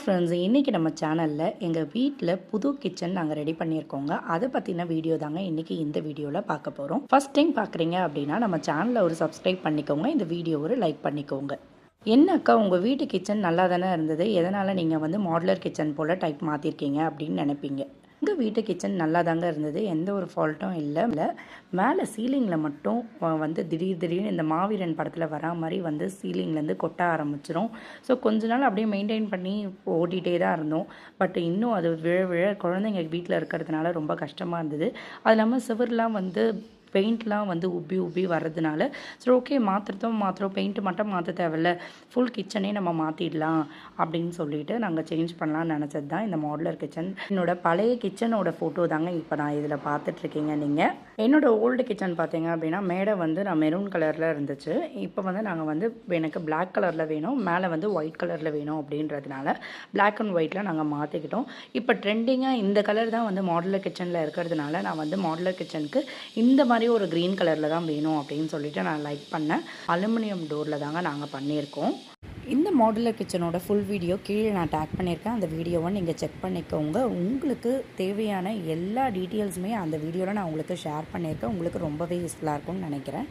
Friends, இன்றைக்கி நம்ம சேனலில் எங்கள் வீட்டில் புது கிச்சன் நாங்கள் ரெடி பண்ணியிருக்கோங்க. அதை பற்றின வீடியோ தாங்க இன்றைக்கி இந்த வீடியோவில் பார்க்க போகிறோம். ஃபஸ்ட் டைம் பார்க்குறீங்க அப்படின்னா நம்ம சேனலை ஒரு சப்ஸ்கிரைப் பண்ணிக்கோங்க, இந்த வீடியோ ஒரு லைக் பண்ணிக்கோங்க. என்னக்கா உங்கள் வீட்டு கிச்சன் நல்லா தானே இருந்தது, எதனால் நீங்கள் வந்து மாடுலர் கிச்சன் போல் டைப் மாற்றிருக்கீங்க அப்படின்னு நினைப்பீங்க. எங்கள் வீட்டு கிச்சன் நல்லா தாங்க இருந்தது, எந்த ஒரு ஃபால்ட்டும் இல்லை. மேலே சீலிங்கில் மட்டும் வந்து திடீர்னு இந்த மாவீரன் படத்தில் வரா மாதிரி வந்து சீலிங்லேருந்து கொட்ட ஆரம்பிச்சிடும். ஸோ கொஞ்ச நாள் அப்படியே மெயின்டைன் பண்ணி ஓட்டிகிட்டே தான் இருந்தோம். பட் இன்னும் அது விழ குழந்தைங்க வீட்டில் இருக்கிறதுனால ரொம்ப கஷ்டமாக இருந்தது. அது இல்லாமல் சுவர்லாம் வந்து பெயிண்ட்லாம் வந்து உப்பி வர்றதுனால சரி ஓகே மாற்றுறோம் பெயிண்ட்டு மட்டும் மாற்ற தேவையில்ல, ஃபுல் கிச்சனே நம்ம மாற்றிடலாம் அப்படின்னு சொல்லிட்டு நாங்கள் சேஞ்ச் பண்ணலான்னு நினச்சது தான் இந்த மாடுலர் கிச்சன். என்னோடய பழைய கிச்சனோட ஃபோட்டோ தாங்க இப்போ நான் இதில் பார்த்துட்ருக்கீங்க. நீங்கள் என்னோடய ஓல்டு கிச்சன் பார்த்தீங்க அப்படின்னா மேடை வந்து நான் மெரூன் கலரில் இருந்துச்சு. இப்போ வந்து நாங்கள் வந்து எனக்கு பிளாக் கலரில் வேணும், மேலே வந்து ஒயிட் கலரில் வேணும் அப்படின்றதுனால பிளாக் அண்ட் ஒயிட்டில் நாங்கள் மாற்றிக்கிட்டோம். இப்போ ட்ரெண்டிங்காக இந்த கலர் தான் வந்து மாடுலர் கிச்சனில் இருக்கிறதுனால நான் வந்து மாடுலர் கிச்சனுக்கு இந்த மாதிரி ஒரு க்ரீன் கலரில் தான் வேணும் அப்படின்னு சொல்லிட்டு நான் லைக் பண்ணேன். அலுமினியம் டோரில் தாங்க நாங்கள் பண்ணியிருக்கோம். இந்த மாடுலர் கிச்சனோட ஃபுல் வீடியோ கீழே நான் டேக் பண்ணியிருக்கேன், அந்த வீடியோவை நீங்கள் செக் பண்ணிக்கோங்க. உங்களுக்கு தேவையான எல்லா டீட்டெயில்ஸுமே அந்த வீடியோவில் நான் உங்களுக்கு ஷேர் பண்ணியிருக்கேன். உங்களுக்கு ரொம்பவே யூஸ்ஃபுல்லாக இருக்கும்னு நினைக்கிறேன்.